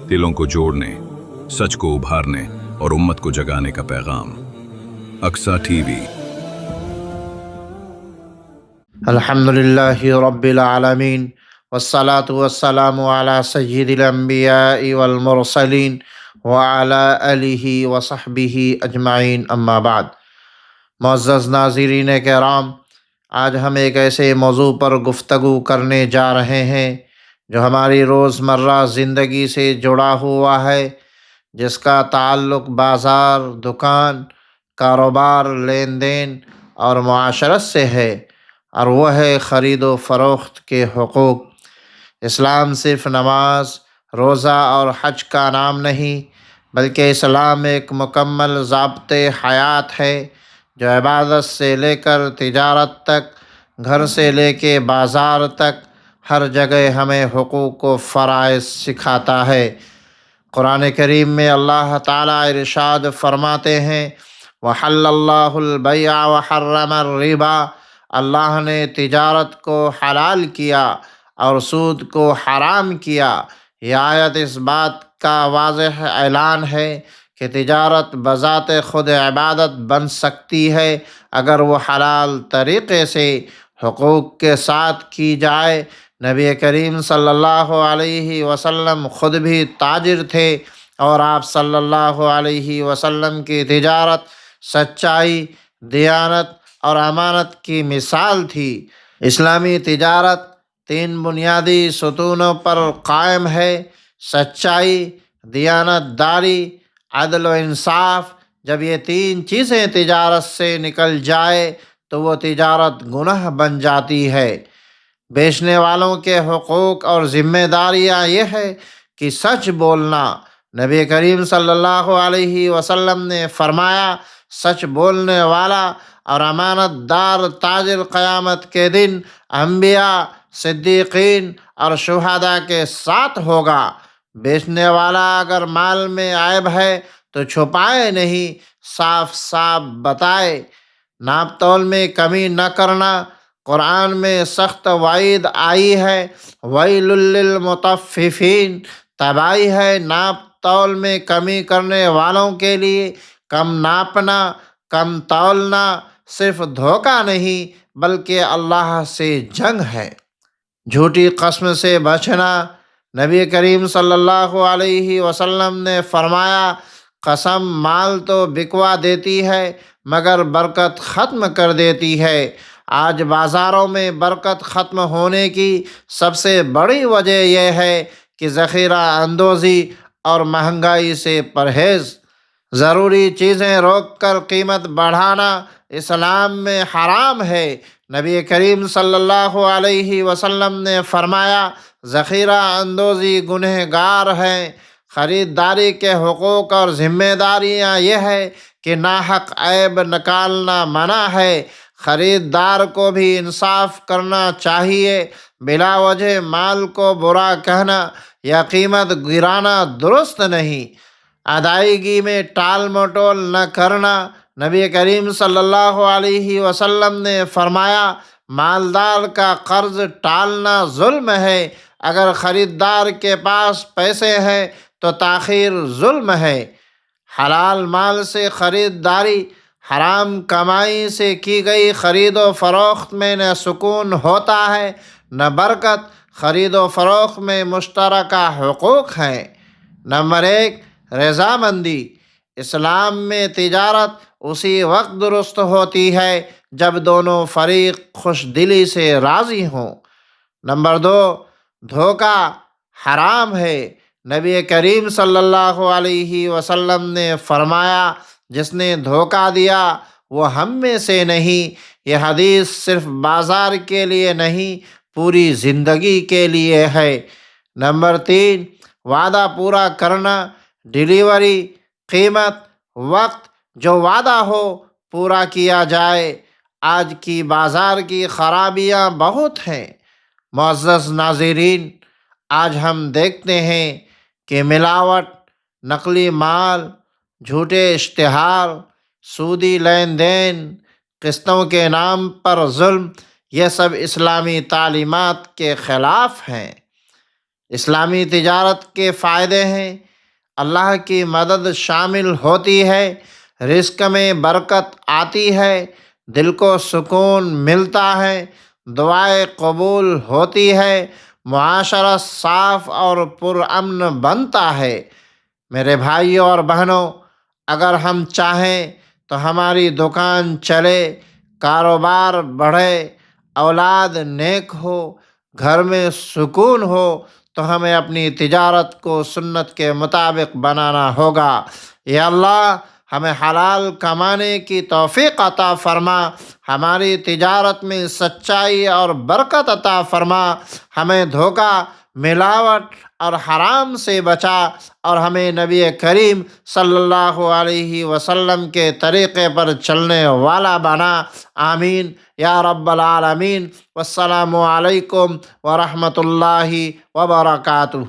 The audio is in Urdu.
دلوں کو جوڑنے، سچ کو ابھارنے اور امت کو جگانے کا پیغام۔ Aqsa T V. الحمدللہ رب العالمین، والصلاة والسلام علی سید الانبیاء والمرسلین وعلی آلہ وصحبہ اجمعین، اما بعد۔ معزز ناظرین کرام، آج ہم ایک ایسے موضوع پر گفتگو کرنے جا رہے ہیں جو ہماری روزمرہ زندگی سے جڑا ہوا ہے، جس کا تعلق بازار، دکان، کاروبار، لین دین اور معاشرت سے ہے، اور وہ ہے خرید و فروخت کے حقوق۔ اسلام صرف نماز، روزہ اور حج کا نام نہیں، بلکہ اسلام ایک مکمل ضابطۂ حیات ہے جو عبادت سے لے کر تجارت تک، گھر سے لے کے بازار تک، ہر جگہ ہمیں حقوق و فرائض سکھاتا ہے۔ قرآن کریم میں اللہ تعالیٰ ارشاد فرماتے ہیں، وَحَلَّ اللَّهُ الْبَيْعَ وَحَرَّمَ الرِّبَا، اللہ نے تجارت کو حلال کیا اور سود کو حرام کیا۔ یہ آیت اس بات کا واضح اعلان ہے کہ تجارت بذات خود عبادت بن سکتی ہے اگر وہ حلال طریقے سے حقوق کے ساتھ کی جائے۔ نبی کریم صلی اللہ علیہ وسلم خود بھی تاجر تھے، اور آپ صلی اللہ علیہ وسلم کی تجارت سچائی، دیانت اور امانت کی مثال تھی۔ اسلامی تجارت 3 بنیادی ستونوں پر قائم ہے: سچائی، دیانت داری، عدل و انصاف۔ جب یہ 3 چیزیں تجارت سے نکل جائے تو وہ تجارت گناہ بن جاتی ہے۔ بیچنے والوں کے حقوق اور ذمہ داریاں یہ ہے کہ سچ بولنا۔ نبی کریم صلی اللہ علیہ وسلم نے فرمایا، سچ بولنے والا اور امانت دار تاجر قیامت کے دن انبیاء، صدیقین اور شہداء کے ساتھ ہوگا۔ بیچنے والا اگر مال میں عیب ہے تو چھپائے نہیں، صاف صاف بتائے۔ ناپ تول میں کمی نہ کرنا۔ قرآن میں سخت وعید آئی ہے، ویل للمطففین، تباہی ہے ناپ تول میں کمی کرنے والوں کے لیے۔ کم ناپنا، کم تولنا صرف دھوکہ نہیں بلکہ اللہ سے جنگ ہے۔ جھوٹی قسم سے بچنا۔ نبی کریم صلی اللہ علیہ وسلم نے فرمایا، قسم مال تو بکوا دیتی ہے مگر برکت ختم کر دیتی ہے۔ آج بازاروں میں برکت ختم ہونے کی سب سے بڑی وجہ یہ ہے کہ ذخیرہ اندوزی اور مہنگائی سے پرہیز۔ ضروری چیزیں روک کر قیمت بڑھانا اسلام میں حرام ہے۔ نبی کریم صلی اللہ علیہ وسلم نے فرمایا، ذخیرہ اندوزی گنہگار ہے۔ خریداری کے حقوق اور ذمہ داریاں یہ ہے کہ ناحق عیب نکالنا منع ہے۔ خریدار کو بھی انصاف کرنا چاہیے۔ بلا وجہ مال کو برا کہنا یا قیمت گرانا درست نہیں۔ ادائیگی میں ٹال مٹول نہ کرنا۔ نبی کریم صلی اللہ علیہ وسلم نے فرمایا، مالدار کا قرض ٹالنا ظلم ہے۔ اگر خریدار کے پاس پیسے ہیں تو تاخیر ظلم ہے۔ حلال مال سے خریداری، حرام کمائی سے کی گئی خرید و فروخت میں نہ سکون ہوتا ہے نہ برکت۔ خرید و فروخت میں مشترکہ حقوق ہیں۔ نمبر 1، رضامندی۔ اسلام میں تجارت اسی وقت درست ہوتی ہے جب دونوں فریق خوش دلی سے راضی ہوں۔ نمبر 2، دھوکہ حرام ہے۔ نبی کریم صلی اللہ علیہ وسلم نے فرمایا، جس نے دھوکہ دیا وہ ہم میں سے نہیں۔ یہ حدیث صرف بازار کے لیے نہیں، پوری زندگی کے لیے ہے۔ نمبر 3، وعدہ پورا کرنا۔ ڈیلیوری، قیمت، وقت، جو وعدہ ہو پورا کیا جائے۔ آج کی بازار کی خرابیاں بہت ہیں۔ معزز ناظرین، آج ہم دیکھتے ہیں کہ ملاوٹ، نقلی مال، جھوٹے اشتہار، سودی لین دین، قسطوں کے نام پر ظلم، یہ سب اسلامی تعلیمات کے خلاف ہیں۔ اسلامی تجارت کے فائدے ہیں، اللہ کی مدد شامل ہوتی ہے، رزق میں برکت آتی ہے، دل کو سکون ملتا ہے، دعائیں قبول ہوتی ہے، معاشرہ صاف اور پرامن بنتا ہے۔ میرے بھائیوں اور بہنوں، اگر ہم چاہیں تو ہماری دکان چلے، کاروبار بڑھے، اولاد نیک ہو، گھر میں سکون ہو، تو ہمیں اپنی تجارت کو سنت کے مطابق بنانا ہوگا۔ یا اللہ ہمیں حلال کمانے کی توفیق عطا فرما، ہماری تجارت میں سچائی اور برکت عطا فرما، ہمیں دھوکہ، ملاوٹ اور حرام سے بچا، اور ہمیں نبی کریم صلی اللہ علیہ وسلم کے طریقے پر چلنے والا بنا۔ آمین یا رب العالمین۔ والسلام علیکم ورحمۃ اللہ وبرکاتہ۔